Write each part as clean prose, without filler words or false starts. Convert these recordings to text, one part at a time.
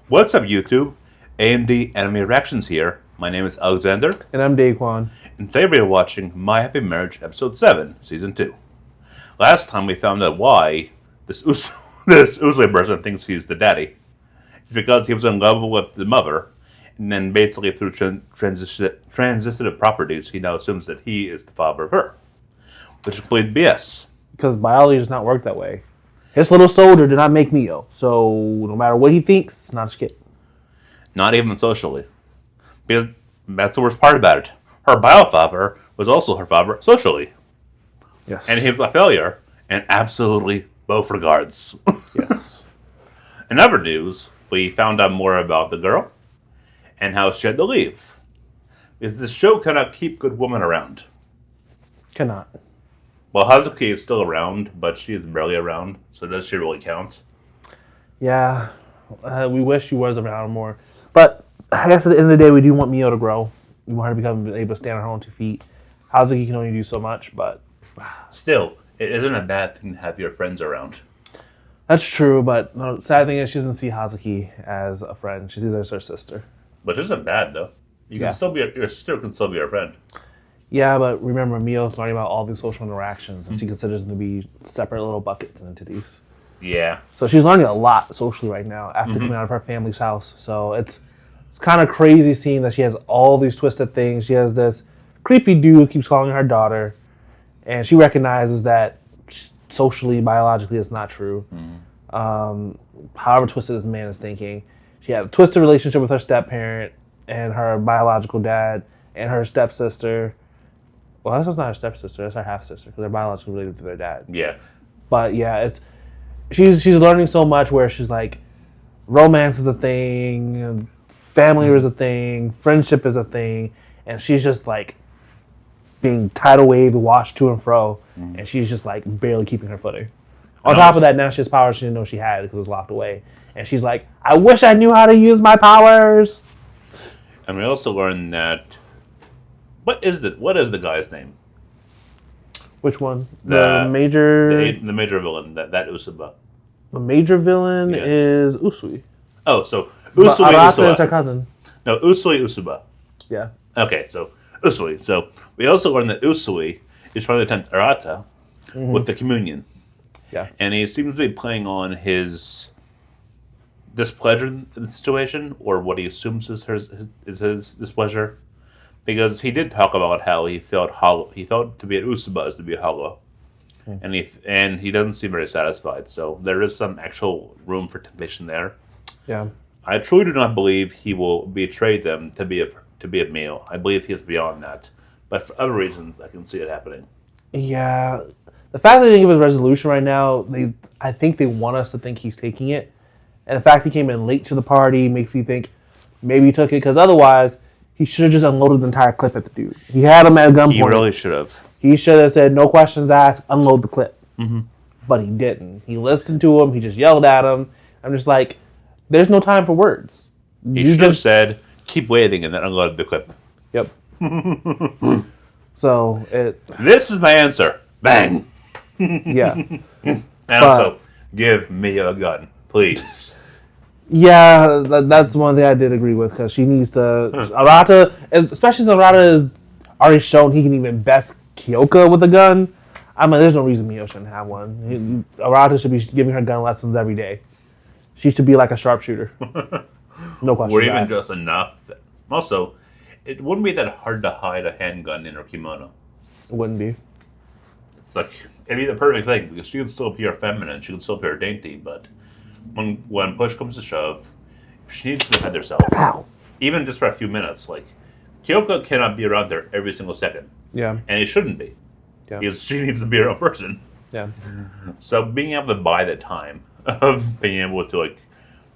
What's up, YouTube? AMD Anime Reactions here. My name is Alexander, And I'm Daquan. and today we are watching My Happy Marriage Episode 7, Season 2. Last time we found out why this Usui person thinks he's the daddy. It's because he was in love with the mother, and then basically through transitive properties, he now assumes that he is the father of her, which is complete BS. Because biology does not work that way. His little soldier did not make Mio. So no matter what he thinks, it's not his kid. Not even socially. Because that's the worst part about it. Her biofather was also her father socially. Yes. And he was a failure in absolutely both regards. Yes. In other news, we found out more about the girl and how she had to leave. Because this show cannot keep good women around. Cannot. Well, Hazuki is still around, but she is barely around, so does she really count? Yeah. We wish she was around more. But I guess at the end of the day, we do want Mio to grow. We want her to become able to stand on her own 2 feet. Hazuki can only do so much, but Still, it isn't a bad thing to have your friends around. that's true. But the sad thing is she doesn't see Hazuki as a friend. She sees her as her sister. Which isn't bad, though. You can Yeah. still be your sister can still be your friend. Yeah, but remember, Mio's learning about all these social interactions, and she considers them to be separate little buckets and entities. Yeah. So she's learning a lot socially right now after coming out of her family's house. So it's kind of crazy seeing that she has all these twisted things. She has this creepy dude who keeps calling her daughter, and she recognizes that socially, biologically, it's not true. However twisted this man is thinking. She had a twisted relationship with her step-parent and her biological dad and her stepsister. Well, that's just not her stepsister. That's her half-sister because they're biologically related to their dad. Yeah. But yeah, she's learning so much where she's like, romance is a thing, family is a thing, friendship is a thing, and she's just like being tidal wave washed to and fro, and she's just like barely keeping her footing. On top of that, now she has powers she didn't know she had because it was locked away, and she's like, I wish I knew how to use my powers. And we also learned that what is the guy's name? Which one? The major villain, that Usuba. the major villain Yeah. is Usui. Oh, so But Usui Arata is her Usuba. cousin. No, Usui Usuba. Yeah. Okay, so Usui. So we also learned that Usui is trying to tempt Arata with the communion. Yeah. And he seems to be playing on his displeasure in the situation, or what he assumes is his displeasure. Because he did talk about how he felt hollow. He felt to be an Usuba is to be hollow. And he doesn't seem very satisfied. So there is some actual room for temptation there. Yeah. I truly do not believe he will betray them to be a male. I believe he is beyond that. But for other reasons, I can see it happening. Yeah. The fact that they didn't give us resolution right now, I think they want us to think he's taking it. And the fact he came in late to the party makes me think maybe he took it, because otherwise he should have just unloaded the entire clip at the dude. He had him at gunpoint. He really should have. He should have said, no questions asked, unload the clip. Mm-hmm. But he didn't. He listened to him. He just yelled at him. I'm just like, there's no time for words. He should have said, keep waiting, and then unload the clip. Yep. So, This is my answer. Bang! yeah. And also, give me a gun, please. Yeah, that's one thing I did agree with, because she needs to. Arata, especially since Arata has already shown he can even best Kyoka with a gun. I mean, there's no reason Mio shouldn't have one. Arata should be giving her gun lessons every day. She should be like a sharpshooter. No question. Or even just enough. Also, it wouldn't be that hard to hide a handgun in her kimono. It wouldn't be. It's like, it'd be the perfect thing, because she can still appear feminine, she can still appear dainty, but when push comes to shove, she needs to defend herself. Ow. Even just for a few minutes. Like, Kyoko cannot be around there every single second. Yeah. And it shouldn't be. Yeah. Because she needs to be her own person. Yeah. So being able to buy the time of being able to, like,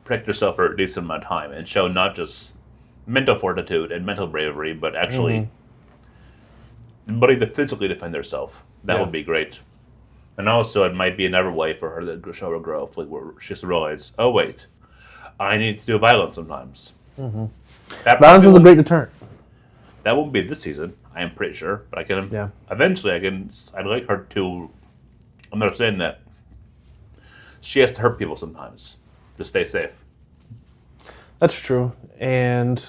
protect yourself for a decent amount of time and show not just mental fortitude and mental bravery, but actually ability to physically defend herself. That would be great. And also, it might be another way for her to show her growth, like where she has to realize, oh wait, I need to do violence sometimes. Violence is a great deterrent. That won't be this season, I am pretty sure. But I can eventually. I'd like her to understand that she has to hurt people sometimes to stay safe. That's true. And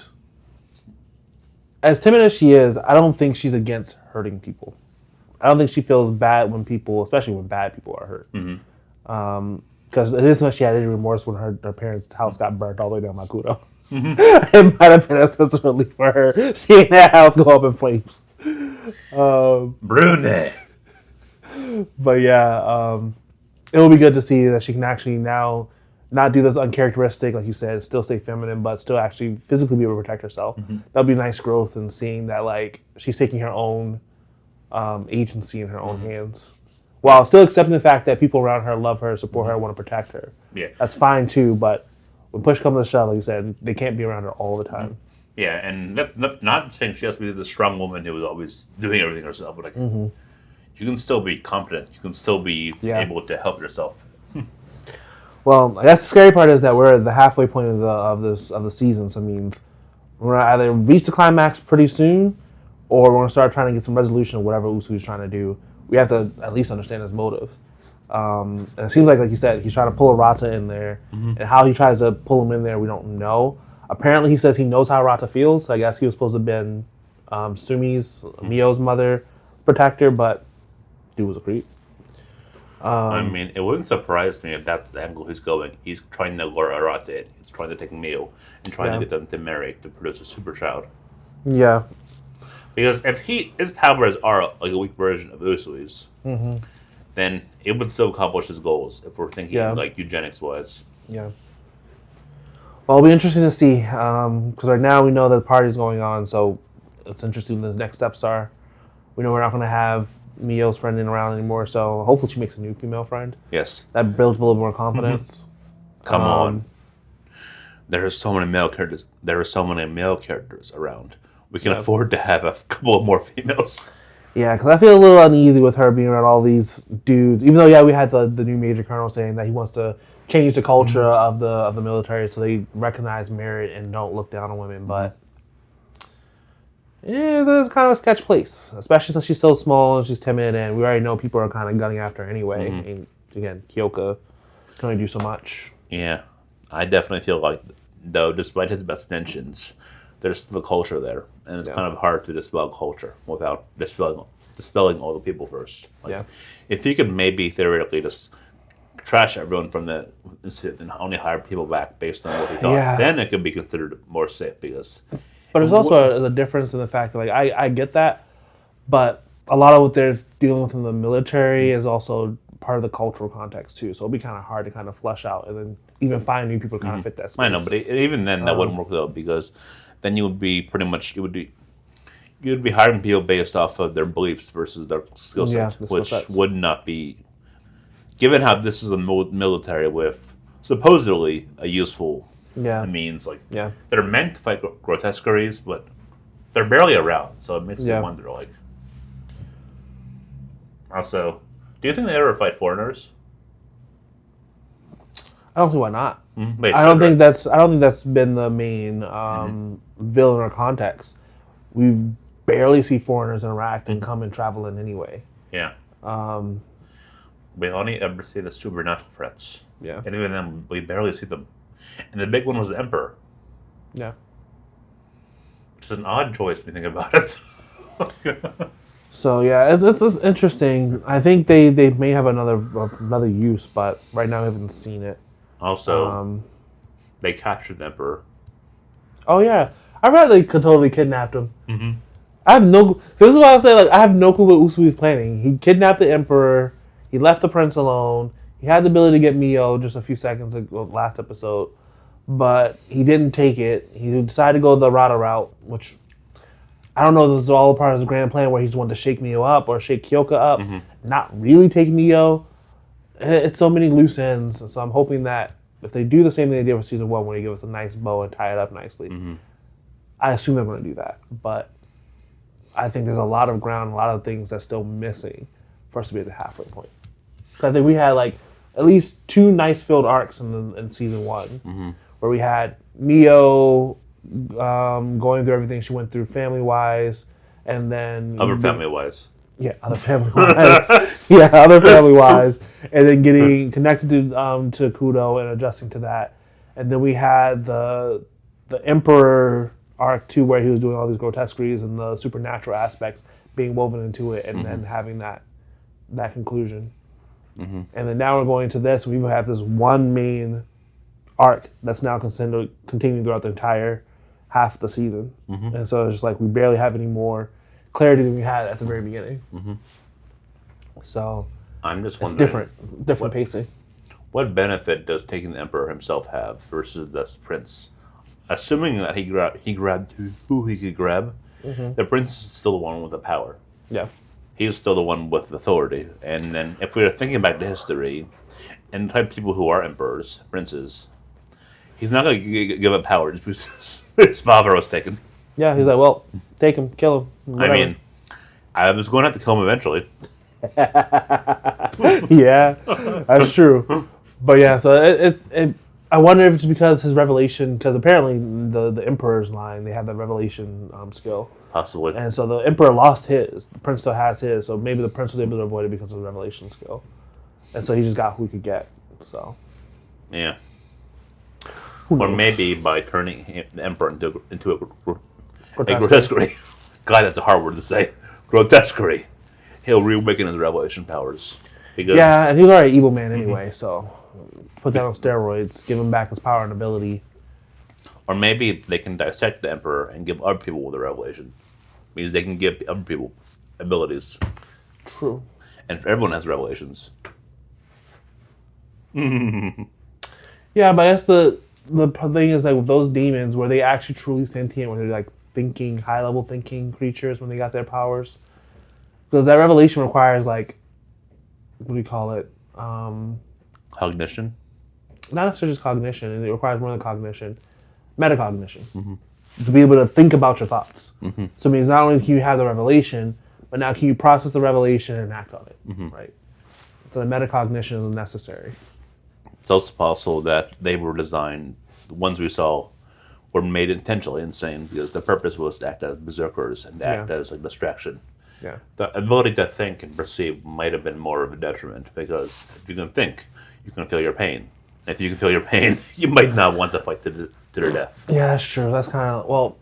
as timid as she is, I don't think she's against hurting people. I don't think she feels bad when people, especially when bad people are hurt. Because it isn't like she had any remorse when her parents' house got burnt all the way down by Kudo. It might have been a sense of relief for her seeing that house go up in flames. Brune. But yeah, it will be good to see that she can actually now not do this uncharacteristic, like you said, still stay feminine, but still actually physically be able to protect herself. That'll be nice growth in seeing that like she's taking her own agency in her own hands, while still accepting the fact that people around her love her, support her, want to protect her. Yeah, that's fine too. But when push comes to shove, like you said, they can't be around her all the time. Yeah, and that's not saying she has to be the strong woman who is always doing everything herself, but like you can still be competent. You can still be able to help yourself. Well, I guess the scary part is that we're at the halfway point of the season. So it means we're gonna either reach the climax pretty soon, or we're gonna start trying to get some resolution of whatever Usui is trying to do. We have to at least understand his motives. And it seems like you said, he's trying to pull Arata in there, and how he tries to pull him in there, we don't know. Apparently, he says he knows how Arata feels. So I guess he was supposed to have been Sumi's, Mio's mother, protector, but dude was a creep. I mean, it wouldn't surprise me if that's the angle he's going. He's trying to lure Arata in. He's trying to take Mio and trying to get them to marry to produce a super child. Yeah. Because if his powers are like a weak version of Usui's, then it would still accomplish his goals if we're thinking like eugenics-wise. Yeah. Well, it'll be interesting to see, because right now we know that the party's going on, so it's interesting what the next steps are. We know we're not going to have Mio's friend around anymore, so hopefully she makes a new female friend. Yes. That builds a little more confidence. Come on. There are so many male characters. There are so many male characters around. We can afford to have a couple of more females. Yeah, because I feel a little uneasy with her being around all these dudes. Even though, we had the new Major Colonel saying that he wants to change the culture of the military so they recognize merit and don't look down on women. But it's kind of a sketch place, especially since she's so small and she's timid, and we already know people are kind of gunning after her anyway. And again, Kyoka can only do so much. Yeah, I definitely feel like, though, despite his best intentions, there's still a culture there, and it's kind of hard to dispel culture without dispelling all the people first. Like, if you could maybe theoretically just trash everyone from the incident and only hire people back based on what he thought, then it could be considered more safe. Because, but there's also a difference in the fact that I get that, but a lot of what they're dealing with in the military is also part of the cultural context too. So it'll be kind of hard to kind of flesh out and then even find new people to kind of fit that space. I know, but even then that wouldn't work though, because then you would be pretty much you'd be hiring people based off of their beliefs versus their skill set, which would not be, given how this is a military with supposedly a useful means. Like they're meant to fight grotesqueries, but they're barely around, so it makes you wonder. Like, also, do you think they ever fight foreigners? I don't see why not. I don't think that's been the main villain or context. We barely see foreigners interact and come and travel in anyway. Yeah. We only ever see the supernatural threats. Yeah. And even then, we barely see them. And the big one was the Emperor. Yeah. Which is an odd choice when you think about it. So yeah, it's interesting. I think they may have another use, but right now we haven't seen it. Also, they captured the Emperor. Oh yeah, I read they totally kidnapped him. I have no. So this is why I say I have no clue what Usui is planning. He kidnapped the Emperor. He left the prince alone. He had the ability to get Mio just a few seconds ago, last episode, but he didn't take it. He decided to go the Rada route, which I don't know if this is all part of his grand plan where he just wanted to shake Mio up or shake Kyoka up, not really take Mio. It's so many loose ends, so I'm hoping that if they do the same thing they did for season 1, where they give us a nice bow and tie it up nicely, I assume they're going to do that. But I think there's a lot of ground, a lot of things that's still missing for us to be at the halfway point. I think we had at least 2 nice filled arcs in season 1, where we had Mio going through everything she went through family-wise, and then other family-wise. Yeah, other family-wise. Other family-wise, and then getting connected to Kudo and adjusting to that, and then we had the the Emperor arc too, where he was doing all these grotesqueries and the supernatural aspects being woven into it, and then having that conclusion. And then now we're going to this. We have this one main arc that's now continuing throughout the entire half of the season, and so it's just like we barely have any more clarity than we had at the very beginning. So I'm just it's wondering, different pacing. what benefit does taking the Emperor himself have versus this Prince? Assuming that he grabbed who he could grab, the Prince is still the one with the power. Yeah. He's still the one with authority. And then if we are thinking back to history, and the type of people who are emperors, princes, he's not going to give up power just because his father was taken. Yeah, he's like, well, take him, kill him. Whatever. I mean, I was going to have to kill him eventually. Yeah, that's true. But yeah, so I wonder if it's because his revelation, because apparently the Emperor's line, they have that revelation skill. Possibly. And so the Emperor lost his. The Prince still has his. So maybe the Prince was able to avoid it because of the revelation skill. And so he just got who he could get. So. Yeah. Or maybe by turning the Emperor into a grotesquerie. God, that's a hard word to say. Grotesquerie. He'll reawaken his revelation powers. Because yeah, and he's already an evil man anyway, so put that on steroids, give him back his power and ability. Or maybe they can dissect the Emperor and give other people the revelation. Means they can give other people abilities. True. And everyone has revelations. Yeah, but I guess the thing is, like, with those demons, were they actually truly sentient? Were they like thinking, high level thinking creatures when they got their powers? Because that revelation requires, like, what do you call it? Cognition? Not necessarily just cognition. It requires more than cognition. Metacognition. To be able to think about your thoughts. So it means not only can you have the revelation, but now can you process the revelation and act on it, right? So the metacognition is necessary. It's also possible that they were designed, the ones we saw, were made intentionally insane because the purpose was to act as berserkers and to act as a distraction. Yeah. The ability to think and perceive might have been more of a detriment because if you can think, you can feel your pain. And if you can feel your pain, you might not want to fight to their death. Yeah, that's true. That's kind of, well,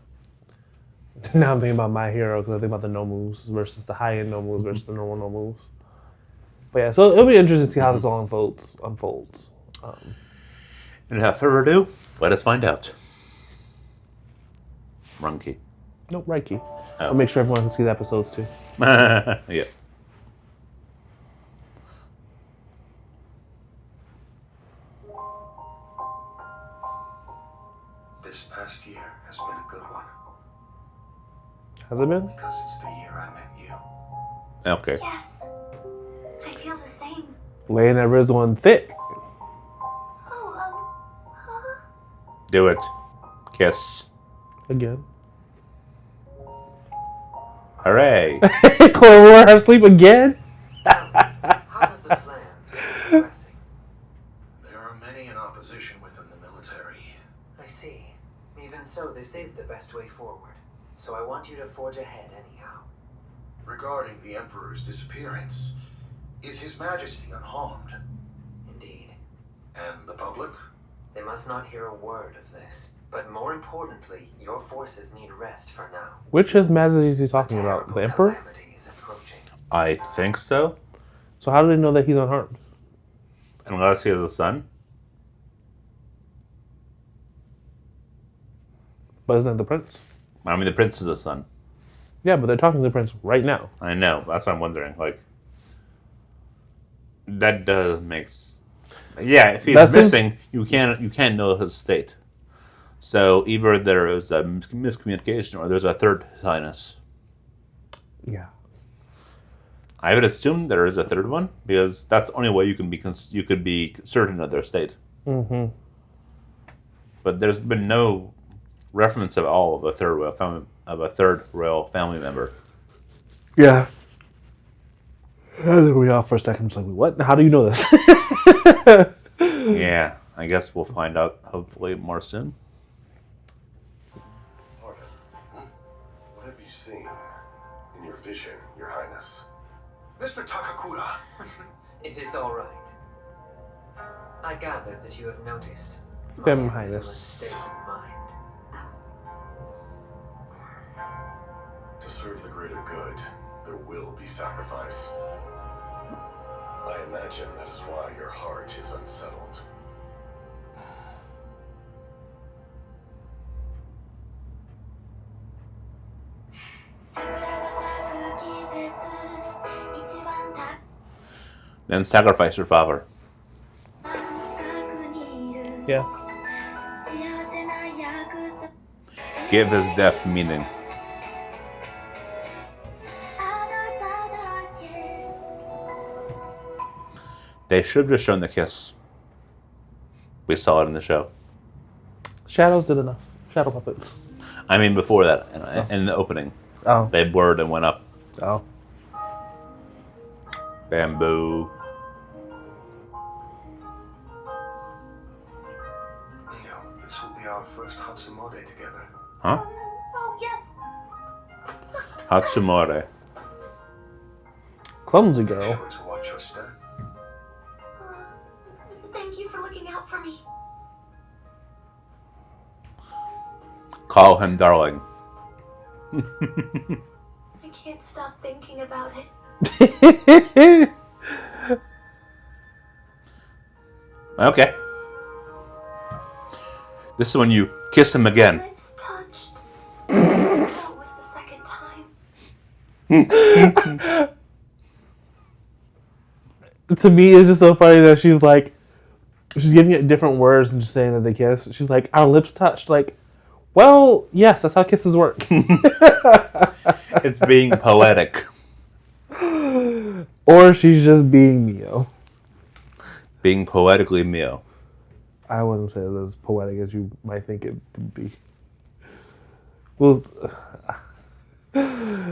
now I'm thinking about My Hero because I think about the no moves versus the high-end no moves versus the normal no moves. But yeah, so it'll be interesting to see how this all unfolds. And without further ado, let us find out. Wrong key. Nope, right key. Oh. I'll make sure everyone can see the episodes too. Yeah. This past year has been a good one. Has it been? Because it's the year I met you. Okay. Yes, I feel the same. Laying that rizz on thick. Oh, Do it. Kiss. Again. Hooray. Corey wore her sleep again? How have the plans been progressing? There are many in opposition within the military. I see. Even so, this is the best way forward. So I want you to forge ahead anyhow. Regarding the Emperor's disappearance, is His Majesty unharmed? Indeed. And the public? They must not hear a word of this. But more importantly, your forces need rest for now. Which His Majesty is he talking about? The Emperor? Calamity is approaching. I think so. So how do they know that he's unharmed? Unless he has a son. But isn't that the prince? I mean, the prince is a son. Yeah, but they're talking to the prince right now. I know. That's what I'm wondering. Like, that does make. Yeah, if he's missing, you can't know his state. So either there is a miscommunication or there's a third highness. Yeah. I would assume there is a third one because that's the only way you could be certain of their state. Mm-hmm. But there's been no reference at all of a third royal family member. Yeah. I think we off for a second. I'm just like, what? How do you know this? Yeah, I guess we'll find out hopefully more soon. What have you seen in your vision, Your Highness? Mr. Takakura! It is all right. I gather that you have noticed Fem my Highness. ambivalent state of mind. serve the greater good, there will be sacrifice. I imagine that is why your heart is unsettled. Then sacrifice your father. Yeah. Give his death meaning. They should have just shown the kiss. We saw it in the show. Shadows did enough. Shadow puppets. I mean, before that, in the opening, Oh. they blurred and went up. Oh. Bamboo. Neo, this will be our first Hatsumode together. Huh? Oh, yes. Hatsumore. Clumsy Be girl. sure to watch your step. Thank you for looking out for me. Call him darling. I can't stop thinking about it. Okay. This is when you kiss him again. Lips touched. That was the second time. To me, it's just so funny that she's like, she's giving it different words and just saying that they kiss. She's like, our lips touched. Like, well, yes, that's how kisses work. It's being poetic. Or she's just being Mio. Being poetically Mio. I wouldn't say it as poetic as you might think it would be. Well,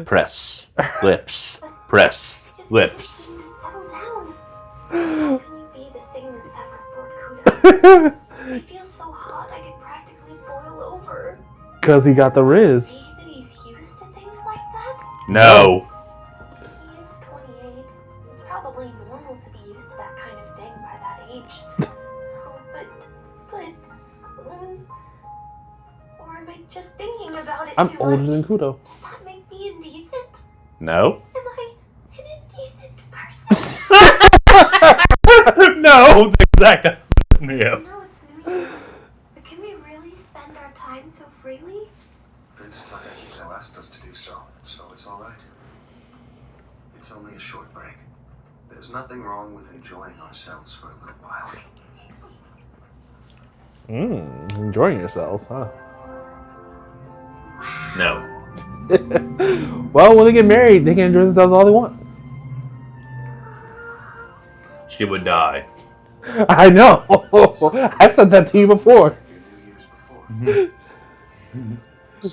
Press. Lips. Press. Just Lips. need to settle down. How can you be the same as ever, Lord Kudo? I feel so hot I could practically boil over. because he got the rizz. Maybe that he's used to things like that? No. He is 28. It's probably normal to be used to that kind of thing by that age. Oh, or am I just thinking about it I'm too older much? than Kudo. Does that make me indecent? No. Am I an indecent person? No. Exactly. Mio. No, it's New Year's. But can we really spend our time so freely? Prince Takahito asked us to do so it's alright. It's only a short break. There's nothing wrong with enjoying ourselves for a little while. Enjoying yourselves, huh? No. Well, when they get married, they can enjoy themselves all they want. She would die. I know. I said that to you before. New Year's before.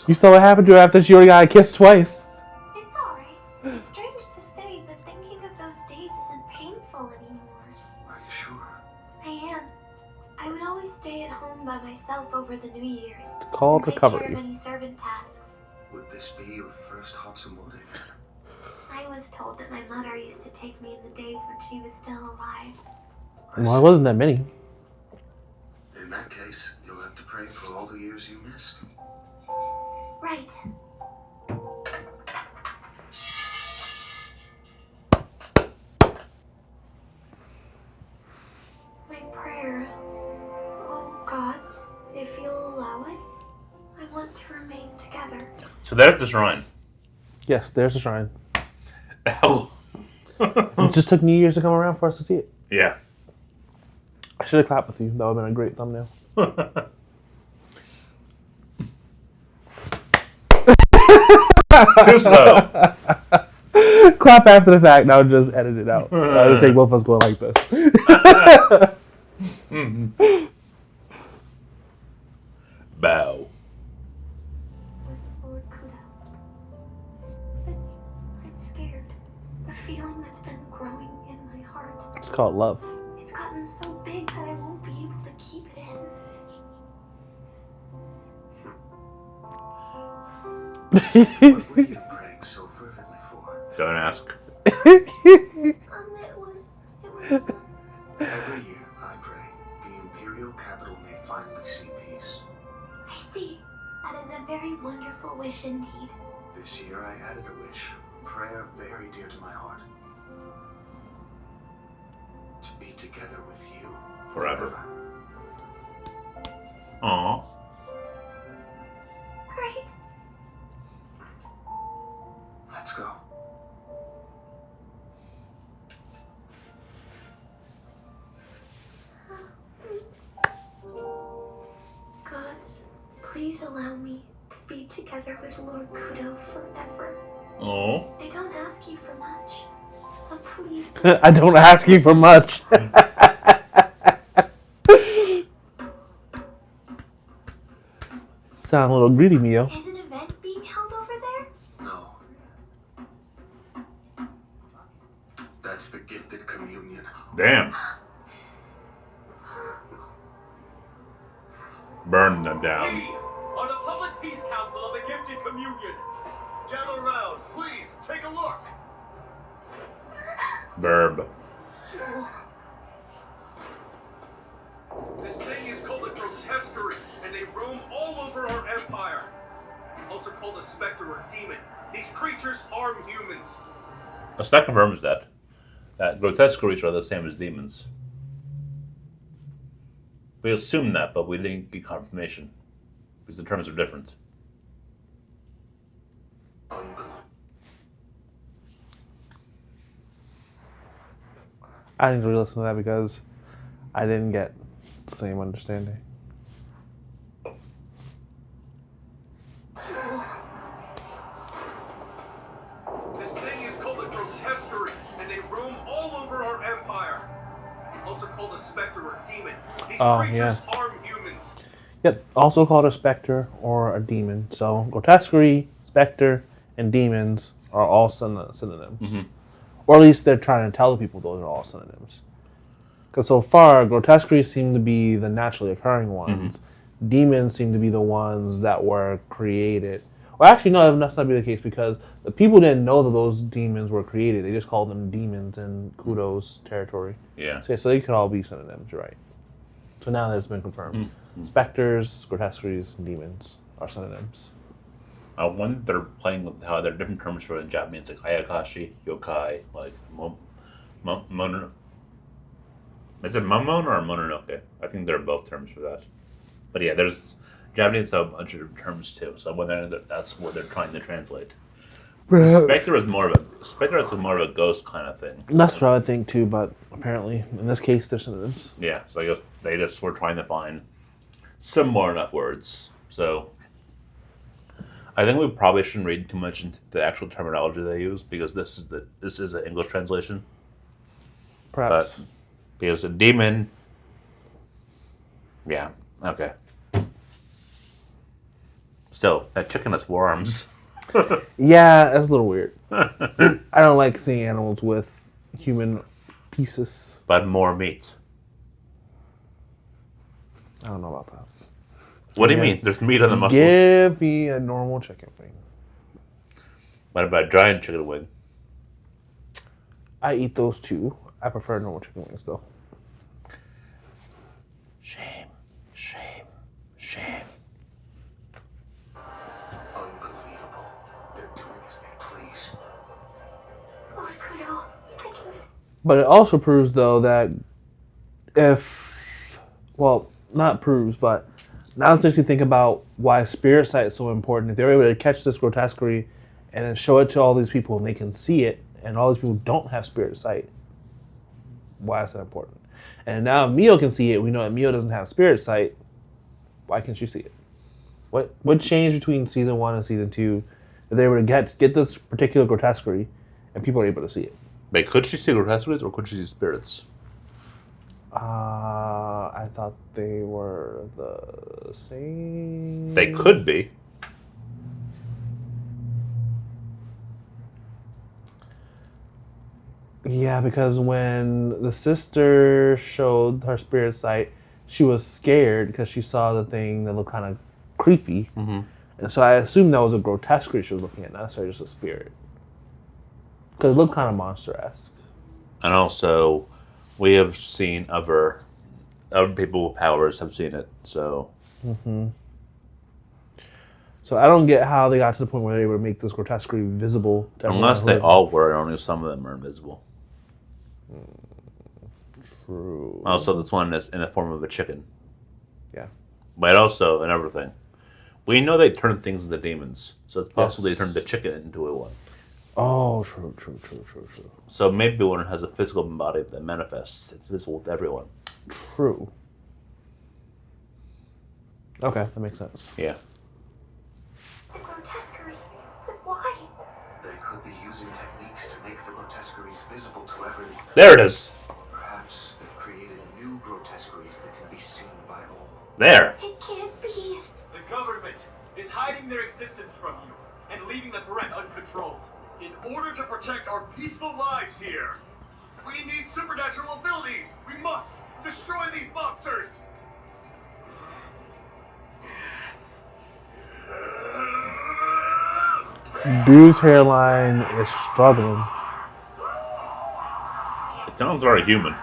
You saw what happened to her after she already got a kiss twice. It's alright. It's strange to say, but thinking of those days isn't painful anymore. Are you sure? I am. I would always stay at home by myself over the New Year's. Called and take care recovery. of any servant tasks. Would this be your first Hatsumode? I was told that my mother used to take me in the days when she was still alive. Well, it wasn't that many. In that case, you'll have to pray for all the years you missed. Right. My prayer. Oh, gods, if you'll allow it, I want to remain together. So there's the shrine. Yes, there's the shrine. Hell. It just took New Year's to come around for us to see it. Yeah. I should have clapped with you. That would have been a great thumbnail. Too slow. Clap after the fact. Now just edit it out. I'll just take both of us going like this. Bow. With Lord Kudo. But I'm scared. The feeling that's been growing in my heart. It's called love. It's gotten so big that I won't be able to keep it in. What were you praying so fervently for? Don't ask. It was. Every year, I pray, the Imperial capital may finally see peace. I see. That is a very wonderful wish indeed. This year I added a wish, a prayer very dear to my heart. To be together with you Forever. Aw. Great. Let's go. Gods, please allow me to be together with Lord Kudo forever. Oh. I don't ask you for much, so please I don't ask you for much. Sound a little greedy, Mio. Is an event being held over there? No. That's the gifted communion. Damn. Burn them down. We are the Public Peace Council of the Gifted Communion. Gather around, please, take a look. Burb. This thing is called a grotesquerie, and they roam all over our empire. Also called a specter or demon. These creatures harm humans. That confirms that grotesque creatures are the same as demons. We assumed that, but we didn't get confirmation because the terms are different. I didn't really listen to that because I didn't get the same understanding. This thing is called a grotesquerie, and they roam all over our empire. Also called a specter or demon. These creatures yeah. harm humans. Yep, also called a specter or a demon. So grotesquerie, specter, and demons are all synonyms. Mm-hmm. Or at least they're trying to tell the people those are all synonyms. Because so far, grotesquerie seem to be the naturally occurring ones. Mm-hmm. Demons seem to be the ones that were created. Well, actually, no, that's not be the case because the people didn't know that those demons were created. They just called them demons in Kudo's territory. Yeah. So they could all be synonyms, you're right. So now that's been confirmed. Mm-hmm. Specters, grotesqueries, and demons are synonyms. I wonder if they're playing with how there are different terms for it in Japanese, like ayakashi, yokai, like mono. Is it mamon or mononoke? I think they're both terms for that. But yeah, there's Japanese have a bunch of different terms too. So I wonder if that's what they're trying to translate. Spectre is more of a ghost kind of thing. That's what I would think too, but apparently in this case they're synonyms. Yeah, so I guess they just were trying to find similar enough words. So I think we probably shouldn't read too much into the actual terminology they use because this is an English translation. Perhaps. But because a demon, yeah, okay. So that chicken has 4 arms. Yeah, that's a little weird. I don't like seeing animals with human pieces. But more meat. I don't know about that. What do you mean? There's meat on the muscles. Give me a normal chicken wing. What about a giant chicken wing? I eat those too. I prefer normal chicken wings though. Shame, shame, shame. Unbelievable. They're doing as they please. Lord Kudo, I can see. But it also proves though that not proves, but now it makes me think about why spirit sight is so important. If they're able to catch this grotesquerie and then show it to all these people and they can see it, and all these people don't have spirit sight, why is that important? And now if Mio can see it, we know that Mio doesn't have spirit sight. Why can't she see it? What changed between season 1 and season 2 that they were able to get this particular grotesquerie and people are able to see it? Wait, could she see grotesqueries or could she see spirits? I thought they were the same. They could be. Yeah, because when the sister showed her spirit sight, she was scared because she saw the thing that looked kind of creepy. Mm-hmm. And so I assumed that was a grotesquerie she was looking at, not necessarily just a spirit. Because it looked kind of monster-esque. And also, we have seen other people with powers have seen it, so... Mm-hmm. So I don't get how they got to the point where they would make this grotesquerie visible to everyone. Unless they all were, and only some of them are invisible. True. Also, this one is in the form of a chicken. Yeah. But also, another thing. We know they turn things into demons, so it's possible they turned the chicken into a one. Oh, true. So maybe one has a physical body that manifests. It's visible to everyone. True. Okay, that makes sense. Yeah. The grotesquerie. But why? They could be using techniques to make the grotesqueries visible to everyone. There it is. Perhaps they've created new grotesqueries that can be seen by all. There. It can't be. The government is hiding their existence from you and leaving the threat uncontrolled. In order to protect our peaceful lives here, we need supernatural abilities. We must destroy these monsters. Dude's hairline is struggling. It sounds very human.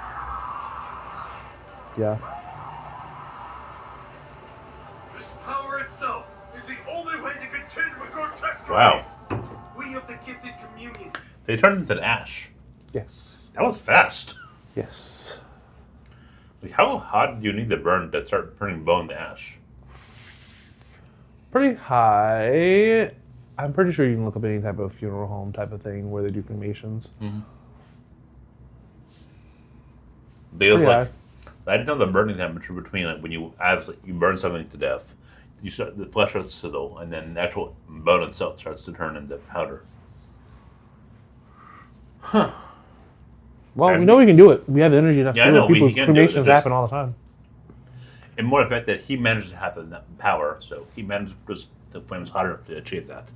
Yeah. This power itself is the only way to contend with grotesque. Wow. We have the gifted communion. They turned into ash. Yes. That was fast. Yes. Like, how hot do you need to burn to start turning bone to ash? Pretty high. I'm pretty sure you can look up any type of funeral home type of thing where they do cremations. Because Pretty like, I didn't know the burning temperature between like when you burn something to death, the flesh starts to sizzle, and then the actual bone itself starts to turn into powder. Huh. Well, we know we can do it. We have the energy enough Yeah, to I do know, it. People, we can do it. cremations happen all the time. And more the fact that he managed to have the power, so he managed to push the flames hot enough to achieve that.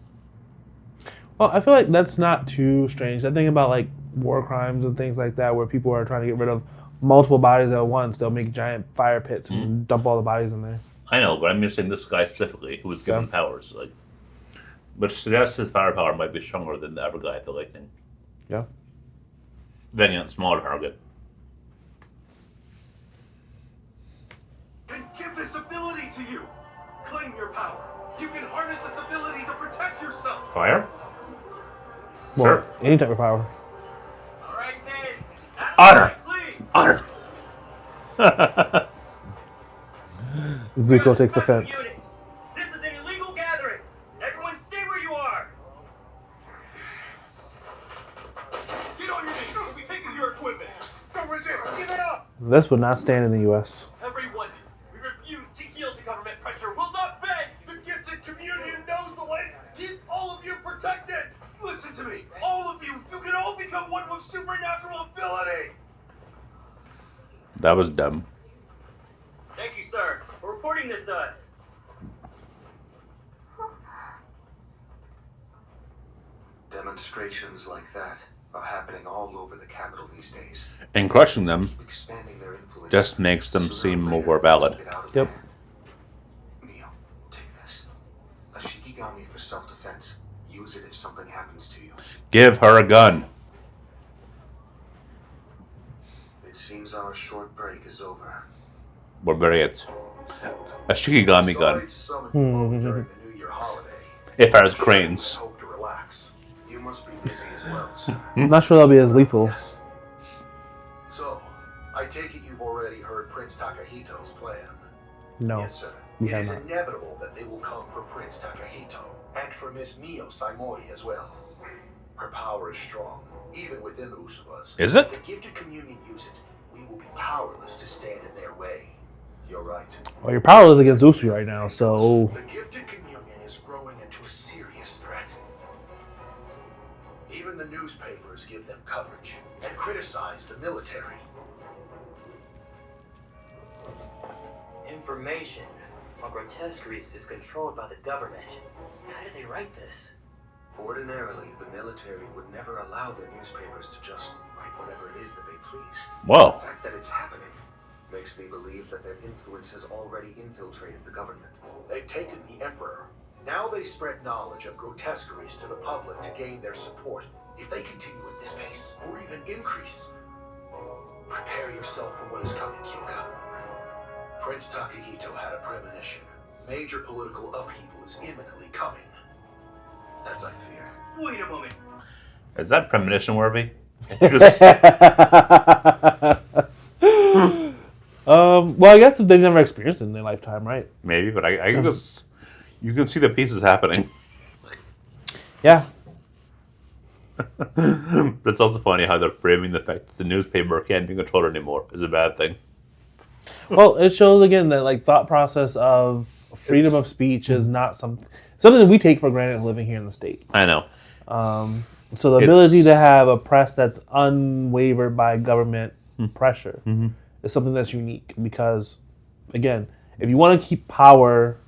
Well, I feel like that's not too strange. I think about like war crimes and things like that where people are trying to get rid of multiple bodies at once. They'll make giant fire pits and dump all the bodies in there. I know, but I'm just saying this guy specifically, who was given powers, like, which suggests his firepower might be stronger than the other guy at the lightning. Yeah. Then you got smaller target. And give this ability to you. Claim your power. You can harness this ability to protect yourself. Fire? Well, Sure. any type of power. All right, then. Honor. Please. Honor. Zuko takes offense. This is an illegal gathering. Everyone stay where you are. Get on your knees. We'll be taking your equipment. Don't resist. Give it up. This would not stand in the U.S. Everyone, we refuse to yield to government pressure. We'll not bend. The gifted communion knows the ways to keep all of you protected. Listen to me. All of you. You can all become one with supernatural ability. That was dumb. Thank you, sir, for reporting this to us. Demonstrations like that are happening all over the capital these days. And crushing them Keep expanding their influence. just makes them seem Sooner or more later, valid. things will get out of Yep. hand. Neo, take this. A shikigami for self-defense. Use it if something happens to you. Give her a gun. It seems our short break is over. Or bury it. A Shikigami Sorry gun. to summon you both during the New Year holiday. It fires Sure, cranes. Hope to relax. You must be busy as well, sir. I'm not sure that'll be as lethal. Yes. So, I take it you've already heard Prince Takahito's plan. No. Yes, sir. We It have is not. inevitable that they will come for Prince Takahito and for Miss Mio Saimori as well. Her power is strong, even within the Usuwas. Is it? If the gifted communion use it, we will be powerless to stand in their way. You're right. Well, you're powerless against Usui right now, so The gifted communion is growing into a serious threat. Even the newspapers give them coverage and criticize the military. Information on grotesqueries is controlled by the government. How did they write this? Ordinarily, the military would never allow their newspapers to just write whatever it is that they please. The Whoa. fact that it's happening makes me believe that their influence has already infiltrated the government. They've taken the emperor. Now they spread knowledge of grotesqueries to the public to gain their support. If they continue at this pace, or even increase, prepare yourself for what is coming, Kyuka. Prince Takahito had a premonition. Major political upheaval is imminently coming. As I fear. Wait a moment. Is that premonition worthy? Just, Well, I guess if they've never experienced it in their lifetime, right? maybe, but I can just you can see the pieces happening. Yeah. But it's also funny how they're framing the fact that the newspaper can't be controlled anymore is a bad thing. Well, it shows again that like thought process of freedom of speech is not something that we take for granted living here in the States. I know. So the ability to have a press that's unwavered by government pressure is something that's unique because, again, if you want to keep power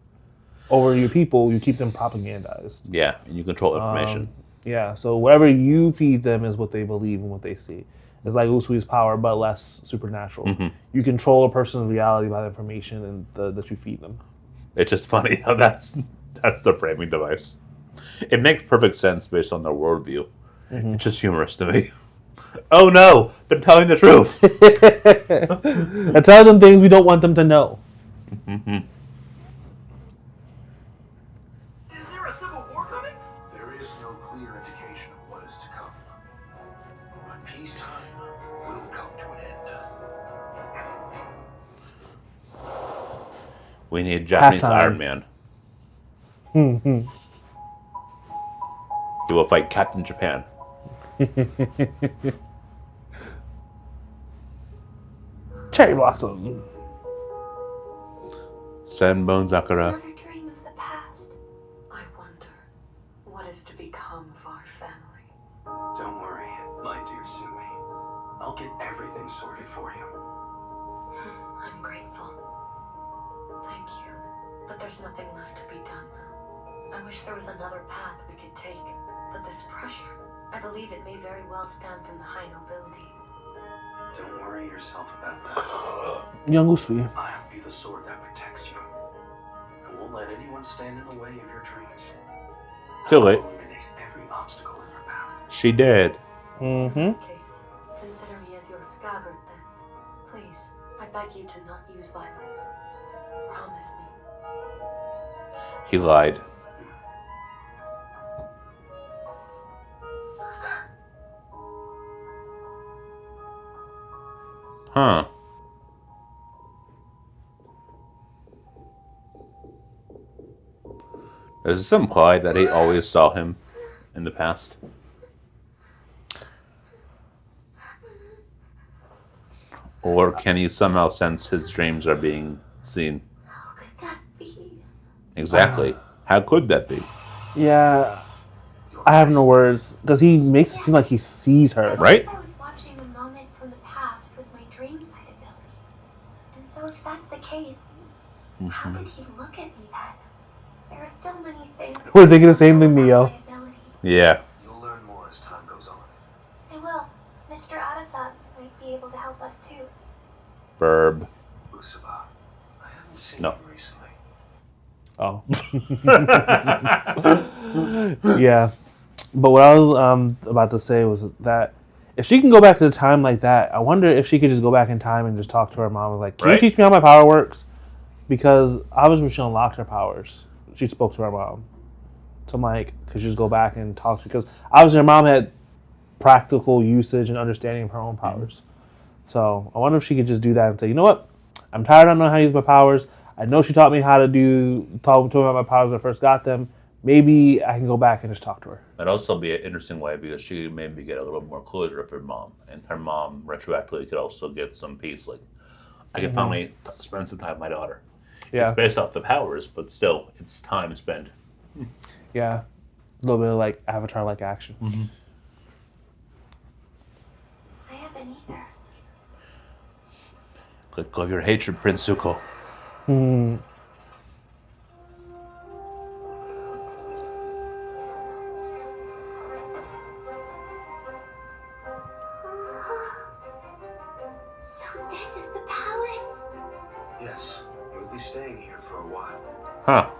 over your people, you keep them propagandized. Yeah, and you control information. Yeah, so whatever you feed them is what they believe and what they see. It's like Usui's power, but less supernatural. You control a person's reality by the information and that you feed them. It's just funny how that's the framing device. It makes perfect sense based on their worldview. It's just humorous to me. Oh no, they're telling the truth. I tell them things we don't want them to know. Is there a civil war coming? There is no clear indication of what is to come. But peacetime will come to an end. We need Japanese Halftime. Iron Man. He will fight Captain Japan. Cherry Blossom. Senbone Sakura. Another dream of the past. I wonder what is to become of our family. Don't worry, my dear Sumi. I'll get everything sorted for you. I'm grateful. Thank you. But there's nothing left to be done now. I wish there was another path we could take. But this pressure, I believe it may very well stem from the high nobility. Don't worry yourself about that. Young Usui. I'll be the sword that protects you. I won't let anyone stand in the way of your dreams. Too late. I'll eliminate every obstacle in your path. She did. In that case, consider me as your scabbard then. Please, I beg you to not use violence. Promise me. He lied. Huh. Does this imply that he always saw him in the past? Or can he somehow sense his dreams are being seen? How could that be? Exactly. How could that be? Yeah, I have no words because he makes it seem like he sees her. Right? I was watching a moment from the past with my dream sight ability. And so if that's the case, how did he look at me then? There are still many things. We're thinking the same thing, Mio. about my ability. Yeah. You'll learn more as time goes on. I will. Mr. Arata might be able to help us too. Burb. Usaba, I haven't seen No. you recently. Oh. Yeah. But what I was about to say was that if she can go back to the time like that, I wonder if she could just go back in time and just talk to her mom. Like, can Right. you teach me how my power works? Because obviously she unlocked her powers. She spoke to her mom. So I'm like, could she just go back and talk to her? Because obviously her mom had practical usage and understanding of her own powers. So I wonder if she could just do that and say, you know what? I'm tired of not knowing how to use my powers. I know she taught me how to talk to me about my powers when I first got them. Maybe I can go back and just talk to her. That'd also be an interesting way because she could maybe get a little more closure with her mom. And her mom retroactively could also get some peace. Like, I can finally spend some time with my daughter. Yeah. It's based off the powers, but still, it's time spent. Yeah. A little bit of like Avatar-like action. I haven't either. Let go of your hatred, Prince Zuko. So this is the palace? Yes, you'll be staying here for a while. Huh.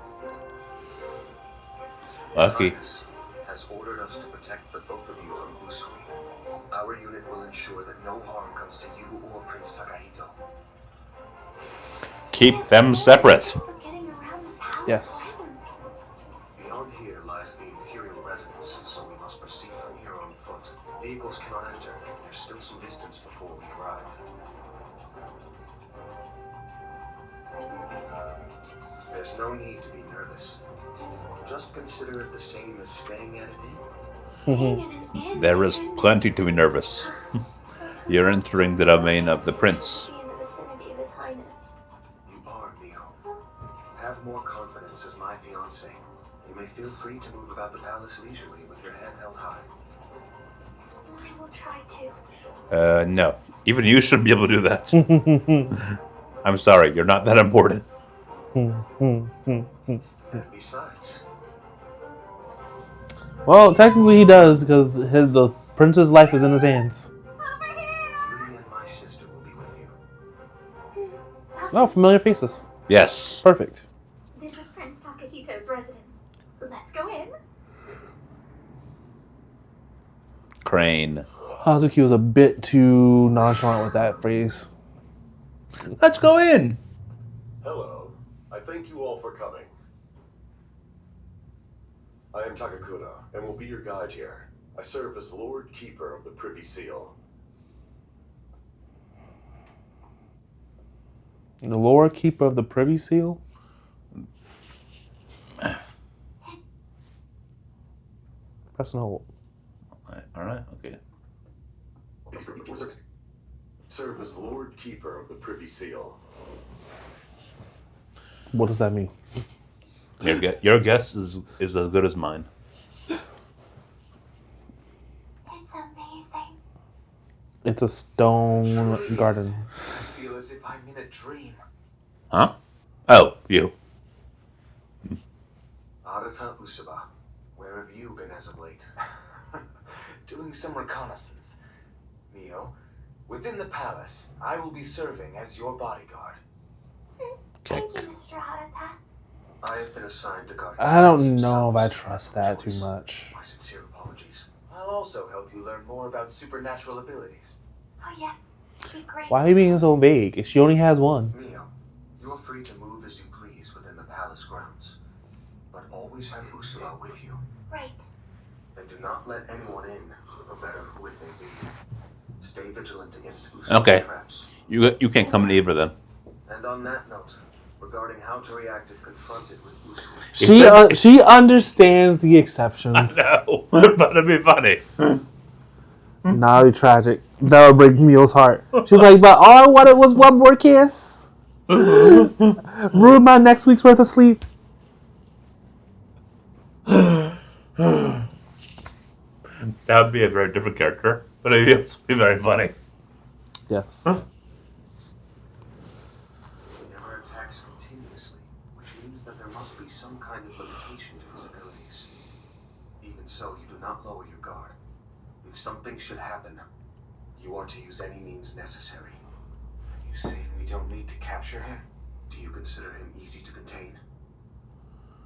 Lucky. His Highness has ordered us to protect the both of you from Usui. Our unit will ensure that no harm comes to you or Prince Takahito. Keep them separate. We're getting around the Yes. Beyond here lies the Imperial residence, so we must proceed from here on foot. Vehicles cannot enter. There's still some distance before we arrive. There's no need to be nervous. Just consider it the same as staying at an inn. Staying at an inn. There is plenty to be nervous. You're entering the domain of the prince. Be in the vicinity of His Highness. You are, Mio. Have more confidence as my fiancé. You may feel free to move about the palace leisurely with your head held high. I will try to. No. Even you shouldn't be able to do that. I'm sorry, you're not that important. And besides, Well, technically he does, because the prince's life is in his hands. Yuri and my sister will be with you. Oh, familiar faces. Yes. Perfect. This is Prince Takahito's residence. Let's go in. Crane. Hazuki was a bit too nonchalant with that phrase. Let's go in. Hello. I thank you all for coming. I am Takakura, and will be your guide here. I serve as Lord Keeper of the Privy Seal. The Lord Keeper of the Privy Seal? Press and hold. Alright, okay. Serve as Lord Keeper of the Privy Seal. What does that mean? Your guess is as good as mine. It's amazing. It's a stone garden. I feel as if I'm in a dream. Huh? Oh, you. Arata Usuba, where have you been as of late? Doing some reconnaissance. Mio, within the palace, I will be serving as your bodyguard. Thank you, Mr. Harata. I have been assigned to guard. I don't know if I trust that too much. My sincere apologies. I'll also help you learn more about supernatural abilities. Oh, yes. Be great. Why are you being so vague? She only has one. Mio, you're free to move as you please within the palace grounds, but always have Usui with you. Right. And do not let anyone in, no matter who it may be. Stay vigilant against Usui's Okay. traps. You can't come in either then. And on that note, regarding how to react if confronted with Usui, She understands the exceptions. No, but it'd be funny. Now it's tragic. That would break Mio's heart. She's like, but all I wanted was one more kiss. Ruin my next week's worth of sleep. That would be a very different character, but it'd also be very funny. Yes. he never attacks continuously, which means that there must be some kind of limitation to his abilities. Even so, you do not lower your guard. If something should happen, you are to use any means necessary. Are you saying we don't need to capture him? Do you consider him easy to contain?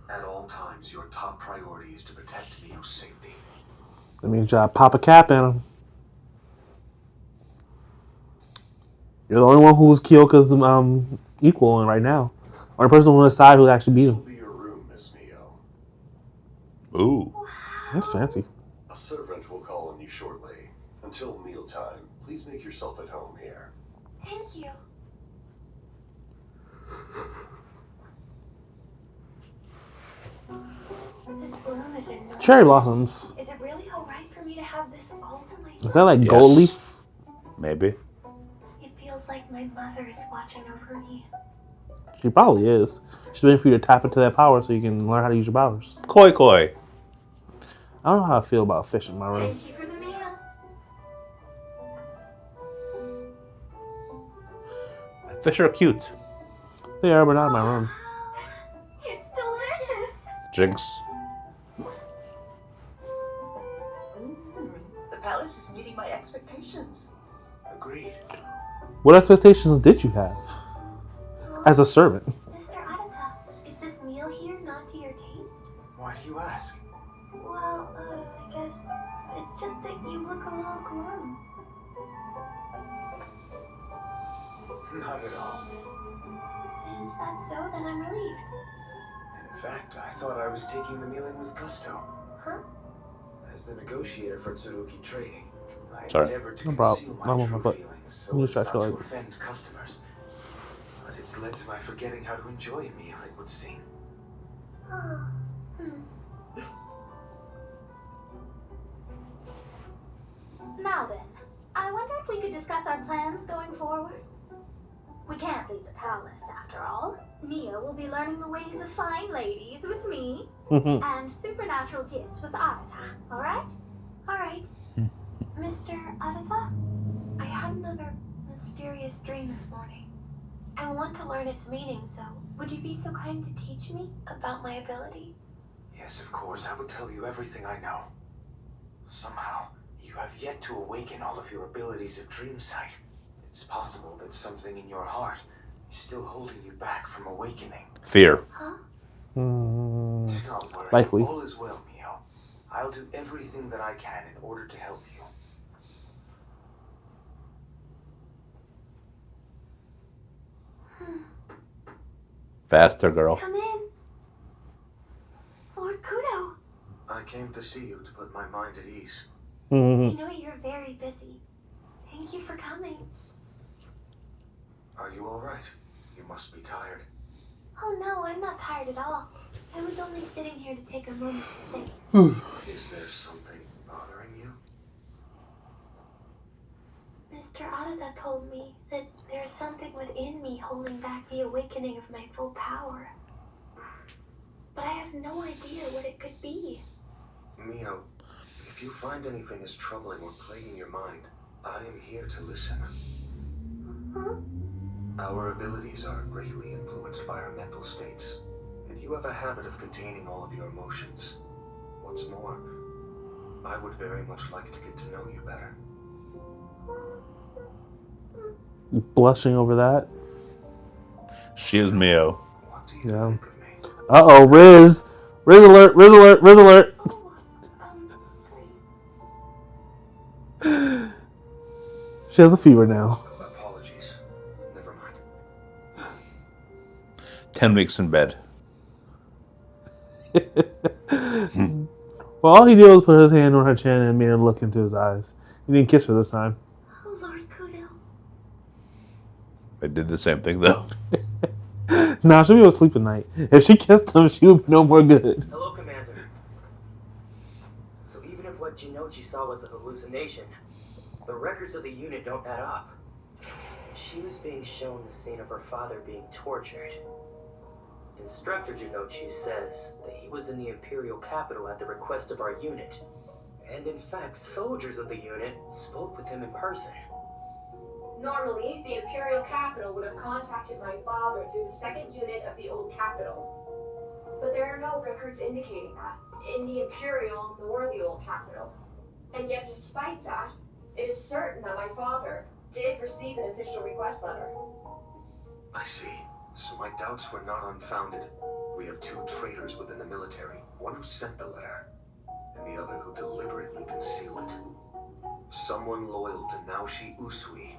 At all times, your top priority is to protect Mio's safety. That means you pop a cap in him. You're the only one who's Kyoka's equal right now. Only person on the side who actually beat This will him. be your room, Miss Mio. Ooh. That's fancy. A servant will call on you shortly. Until mealtime, please make yourself at home here. Thank you. This room is enormous. Cherry blossoms. Is it really alright for me to have this all to myself? Is that like gold Yes. leaf? Maybe. It feels like my mother is watching over me. She probably is. She's waiting for you to tap into that power so you can learn how to use your powers. Koi koi. I don't know how I feel about fish in my room. Thank you for the meal. Fish are cute. They are, but not in my room. It's delicious. Jinx. The palace is meeting my expectations. Agreed. What expectations did you have as a servant? Mr. Arata, is this meal here not to your taste? Why do you ask? Well, I guess it's just that you look a little glum. Not at all. Is that so? Then I'm relieved. And In fact, I thought I was taking the meeting with Kudo. Huh? As the negotiator for Tsurugi Trading, I Sorry. endeavored to No conceal problem. I'm my on my true foot. feelings Let me so as stretch not your to leg. offend customers. But it's led to my forgetting how to enjoy a meal, it would seem. Oh. Now then, I wonder if we could discuss our plans going forward. We can't leave the palace, after all. Mio will be learning the ways of fine ladies with me, and supernatural gifts with Arata, alright? Alright. Mr. Arata, I had another mysterious dream this morning. I want to learn its meaning, so would you be so kind to teach me about my ability? Yes, of course, I will tell you everything I know. Somehow, you have yet to awaken all of your abilities of dream sight. It's possible that something in your heart is still holding you back from awakening. Fear. Huh? Do not worry. Likely. All is well, Mio. I'll do everything that I can in order to help you. Faster, girl. Come in. Lord Kudo. I came to see you to put my mind at ease. I know you're very busy. Thank you for coming. Are you all right? You must be tired. Oh no, I'm not tired at all. I was only sitting here to take a moment to think. Is there something bothering you? Mr. Arata told me that there's something within me holding back the awakening of my full power. But I have no idea what it could be. Mio, if you find anything is troubling or plaguing your mind, I am here to listen. Huh? Our abilities are greatly influenced by our mental states, and you have a habit of containing all of your emotions. What's more, I would very much like to get to know you better. Blushing over that. She is Mio. What do you Yeah. think of me? Uh-oh, Rizz. Rizz alert, Rizz alert, Rizz alert. Oh, She has a fever now. Apologies. Never mind. 10 weeks in bed. Well, all he did was put his hand on her chin and made her look into his eyes. He didn't kiss her this time. Oh, Lord Kudo. I did the same thing, though. Nah, she'll be able to sleep at night. If she kissed him, she would be no more good. Hello, Commander. So even if what Jinochi saw was a hallucination, the records of the unit don't add up. She was being shown the scene of her father being tortured. Instructor Jinochi says that he was in the Imperial capital at the request of our unit. And in fact, soldiers of the unit spoke with him in person. Normally, the Imperial capital would have contacted my father through the second unit of the old capital. But there are no records indicating that, in the Imperial nor the old capital. And yet, despite that, it is certain that my father did receive an official request letter. I see. So my doubts were not unfounded. We have two traitors within the military. One who sent the letter, and the other who deliberately concealed it. Someone loyal to Naoshi Usui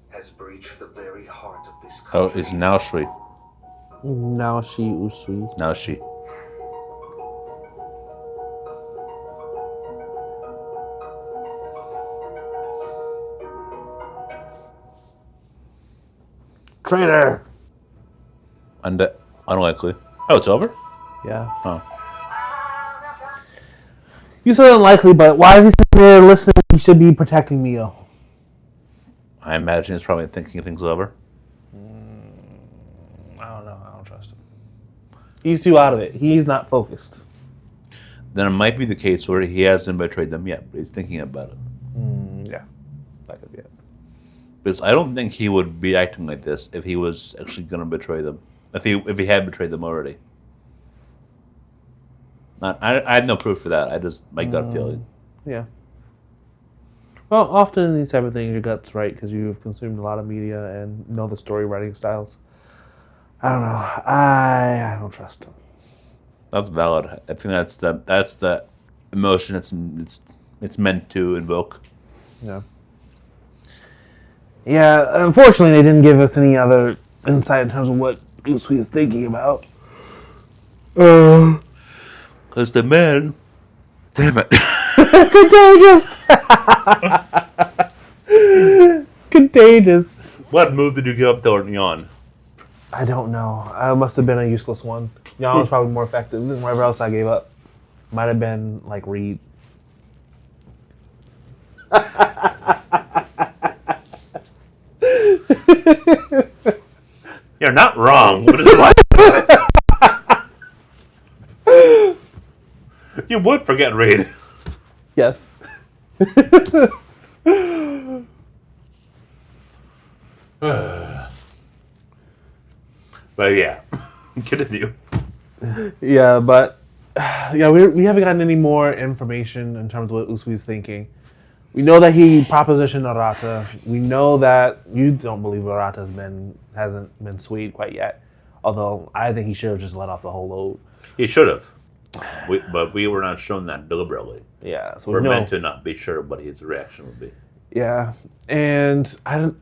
has breached the very heart of this Oh, country. it's Naoshi. Now she Usui. Naoshi. Traitor! Unlikely. Oh, it's over? Yeah. Oh. You said unlikely, but why is he sitting there listening? He should be protecting Mio. I imagine he's probably thinking things over. I don't know. I don't trust him. He's too out of it. He's not focused. Then it might be the case where he hasn't betrayed them yet, but he's thinking about it. Yeah. That could be it. Because I don't think he would be acting like this if he was actually going to betray them. If he had betrayed them already. I had no proof for that. I just, my gut feeling. Yeah. Well, often in these type of things, your gut's right because you've consumed a lot of media and know the story writing styles. I don't know. I don't trust him. That's valid. I think that's the emotion it's meant to invoke. Yeah. Yeah, unfortunately, they didn't give us any other insight in terms of what Usui is thinking about. Because the man... Damn it. Contagious. Contagious. What move did you give up to Yawn? I don't know. I must have been a useless one. Yawn was probably more effective than whatever else I gave up. Might have been like Reed. You're not wrong. What is it? You would forget Reed. Yes. But yeah, continue. Yeah, but yeah, we haven't gotten any more information in terms of what Usui's thinking. We know that he propositioned Arata. We know that you don't believe Arata hasn't been swayed quite yet. Although I think he should have just let off the whole load. He should have. But we were not shown that deliberately. Yeah, so we're meant to not be sure what his reaction would be. Yeah, and I don't.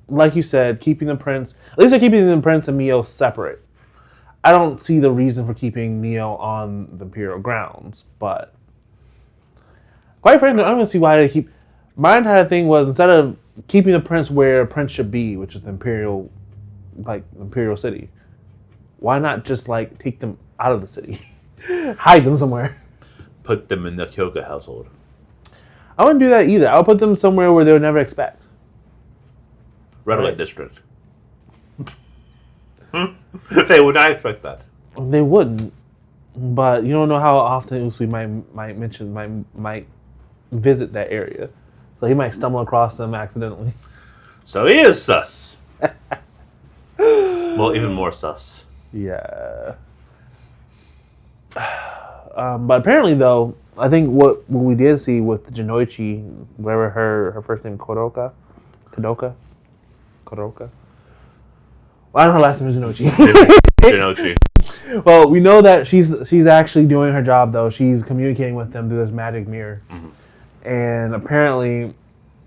Like you said, keeping the prince. At least they're keeping the prince and Mio separate. I don't see the reason for keeping Neo on the Imperial grounds, but quite frankly, I don't even see why they keep. My entire thing was instead of keeping the prince where Prince should be, which is the Imperial city, why not just like take them out of the city, hide them somewhere, put them in the Kyoka household. I wouldn't do that either. I would put them somewhere where they would never expect. Red Light District. They would not expect that. They wouldn't, but you don't know how often Usui might visit that area, so he might stumble across them accidentally. So he is sus. Well, even more sus. Yeah. But apparently, though, I think what we did see with Jinoichi, whatever her first name, Kudoka. Well, I don't know her last name is Jinoichi. Jinoichi. Well, we know that she's actually doing her job, though. She's communicating with them through this magic mirror. Mm-hmm. And apparently,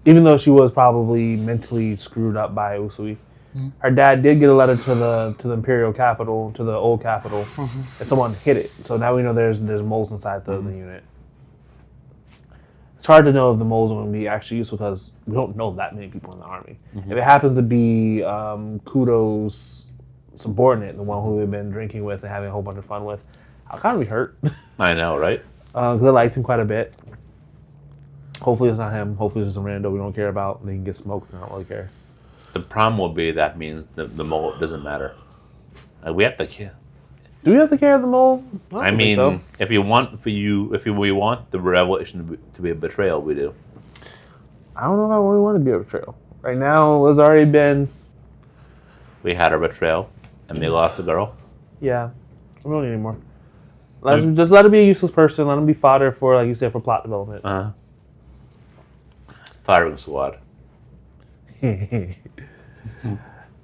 even though she was probably mentally screwed up by Usui, mm-hmm. her dad did get a letter to the Imperial capital, to the old capital, mm-hmm. and someone hid it. So now we know there's moles inside the unit. It's hard to know if the moles are going to be actually useful because we don't know that many people in the army. Mm-hmm. If it happens to be Kudo's subordinate, the one who they've been drinking with and having a whole bunch of fun with, I'll kind of be hurt. I know, right? Because I liked him quite a bit. Hopefully it's not him. Hopefully it's just some rando we don't care about and he can get smoked and I don't really care. The problem will be that means the mole doesn't matter. We have to kill. Do we have to carry the mole? I mean, so. if we want the revelation to be a betrayal, we do. I don't know if I really want to be a betrayal. Right now, it's already been. We had our betrayal, and they lost the girl. Yeah, we don't need any more. Just let him be a useless person. Let him be fodder for, like you said, for plot development. Firing squad. Yeah,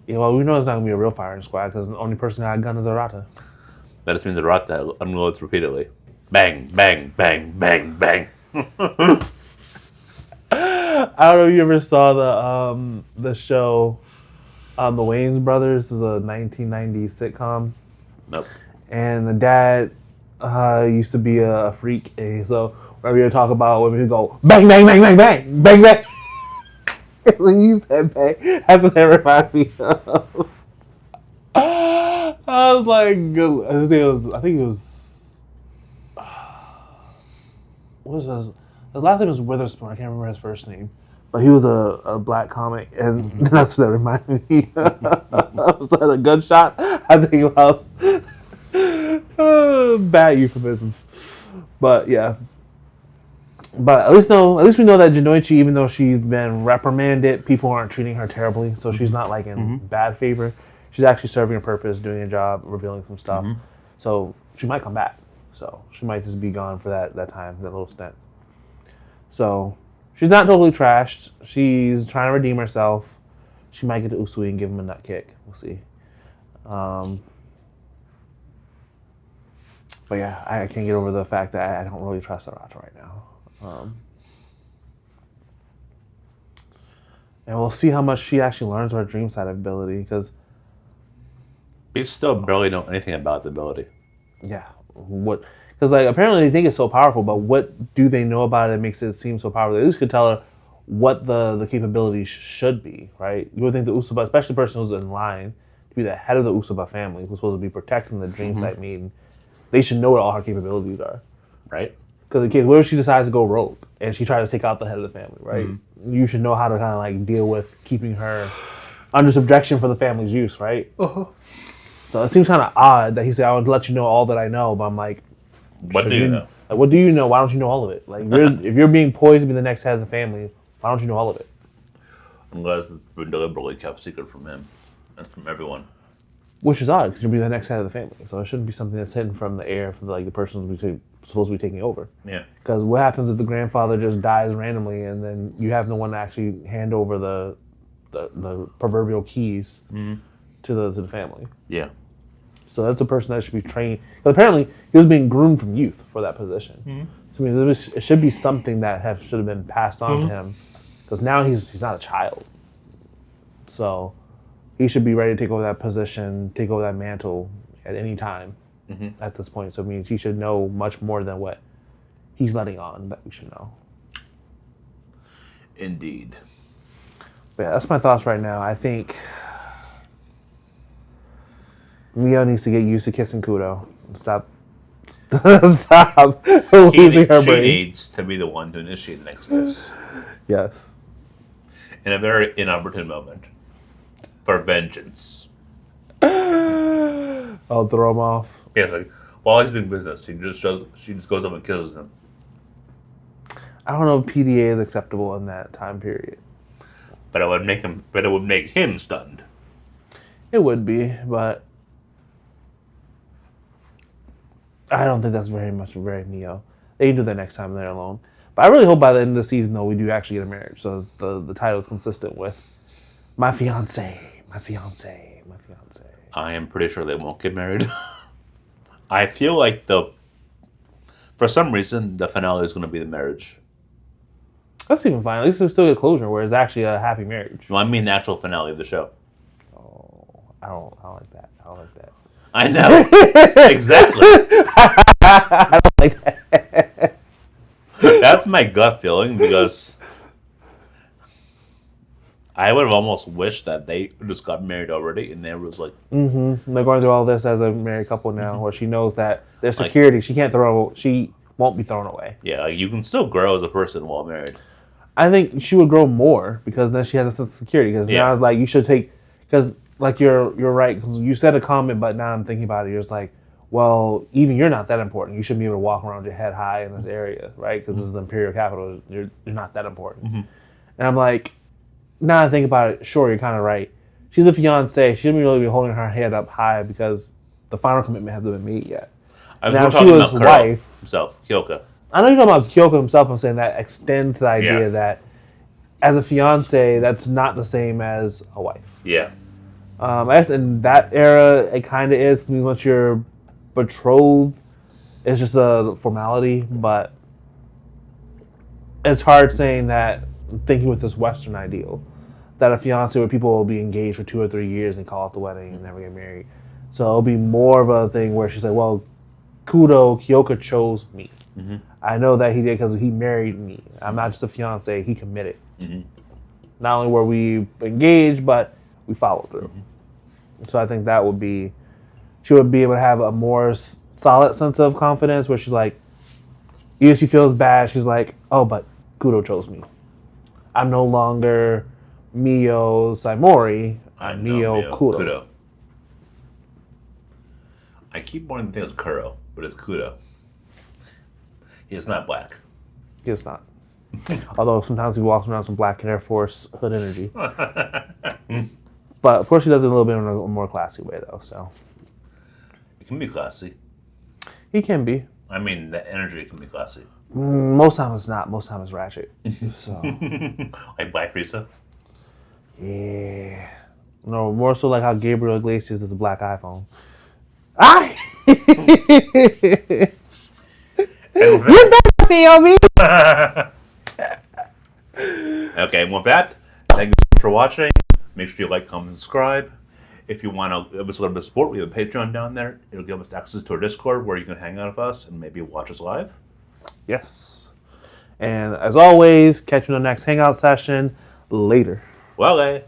well, we know it's not gonna be a real firing squad because the only person that had a gun is Arata. That just means Arata unloads repeatedly. Bang, bang, bang, bang, bang. I don't know if you ever saw the show the Wayans Brothers. It was a 1990s sitcom. Nope. And the dad used to be a freak, and so whenever you talk about women who go bang, bang, bang, bang, bang, bang, bang. When you said bang, that's what that reminded me of. I was like, I think it was. What was his last name was Witherspoon. I can't remember his first name, but he was a black comic, and that's what that reminded me of. So the gunshots, I think about bad euphemisms, but yeah. But at least we know that Jinoichi, even though she's been reprimanded, people aren't treating her terribly, so she's not like in bad favor. She's actually serving a purpose, doing a job, revealing some stuff. Mm-hmm. So she might come back. So she might just be gone for that time, that little stint. So she's not totally trashed. She's trying to redeem herself. She might get to Usui and give him a nut kick. We'll see. But yeah, I can't get over the fact that I don't really trust Arata right now. And we'll see how much she actually learns her dream side ability, because We still barely know anything about the ability. Yeah. What? Because like apparently they think it's so powerful, but what do they know about it that makes it seem so powerful? They at least could tell her what the capabilities should be, right? You would think the Usui, especially the person who's in line to be the head of the Usui family, who's supposed to be protecting the Dream Sight Maiden, they should know what all her capabilities are, Right? because in case what if she decides to go rogue and she tries to take out the head of the family, right? You should know how to kind of like deal with keeping her under subjection for the family's use, right? So it seems kind of odd that he said, "I want to let you know all that I know," but I'm like, What do you know? Like, what do you know? Why don't you know all of it? Like, if you're being poised to be the next head of the family, why don't you know all of it? Unless it's been deliberately kept secret from him and from everyone. Which is odd, because you'll be the next head of the family. So it shouldn't be something that's hidden from the heir, from the person who's supposed to be taking over. Yeah. Because what happens if the grandfather just dies randomly and then you have no one to actually hand over the proverbial keys to the family? Yeah. So that's a person that should be trained. But apparently, he was being groomed from youth for that position. So I mean, it should be something that should have been passed on to him. Because now he's not a child. So he should be ready to take over that position, take over that mantle at any time at this point. So it means he should know much more than what he's letting on that we should know. Indeed. But yeah, that's my thoughts right now. I think Mio needs to get used to kissing Kudo and stop losing her She brain. needs to be the one to initiate the next kiss. Yes. In a very inopportune moment. For vengeance. I'll throw him off. Yeah, it's like, while he's doing business, she just goes up and kisses him. I don't know if PDA is acceptable in that time period. But it would make him stunned. It would be, but I don't think that's very Mio. They can do that next time they're alone. But I really hope by the end of the season, though, we do actually get a marriage. So the title is consistent with my fiance. I am pretty sure they won't get married. I feel like for some reason, the finale is going to be the marriage. That's even fine. At least there's still a closure where it's actually a happy marriage. No, I mean the actual finale of the show. Oh, I don't like that. I don't like that. I know. Exactly. I don't like that. That's my gut feeling, because I would have almost wished that they just got married already, and there was like... They're going through all this as a married couple now, where she knows that there's security. She won't be thrown away. Yeah, like, you can still grow as a person while married. I think she would grow more, because then she has a sense of security. Because now it's like, you should take... Because, like, you're right. Because you said a comment, but now I'm thinking about it. You're just like, well, even you're not that important. You shouldn't be able to walk around with your head high in this area, right? Because this is the imperial capital. You're not that important. And I'm like... Now I think about it, sure, you're kind of right. She's a fiancée. She shouldn't really be holding her head up high because the final commitment hasn't been made yet. Now, she was wife. Himself, Kyoka. I know you're talking about Kyoko himself. I'm saying that extends the idea that as a fiancée, that's not the same as a wife. Yeah. I guess in that era, it kind of is. I mean, once you're betrothed, it's just a formality, but it's hard saying that, thinking with this Western ideal, that a fiancé where people will be engaged for 2 or 3 years and call off the wedding and never get married. So it'll be more of a thing where she's like, well, Kyoka chose me. I know that he did because he married me. I'm not just a fiancé, he committed. Not only were we engaged, but we followed through. So I think that would be, she would be able to have a more solid sense of confidence where she's like, even if she feels bad, she's like, oh, but Kudo chose me. I'm no longer Mio Saimori. I'm Mio Kudo. I keep wanting to think it's Kuro, but it's Kudo. He's not black. It's not. Although sometimes he walks around some black Air Force hood energy. But of course he does it a little bit in a more classy way, though. So It can be classy. he can be. I mean, the energy can be classy. Most times it's not. Most times it's ratchet. So Like Black Risa? yeah. No, more so like how Gabriel Iglesias is a black iPhone. Ah! You better feel me. Okay, and with that, thank you for watching. Make sure you like, comment, and subscribe. If you want to give us a little bit of support, we have a Patreon down there. It'll give us access to our Discord where you can hang out with us and maybe watch us live. Yes. And as always, catch you in the next hangout session. Later. Well,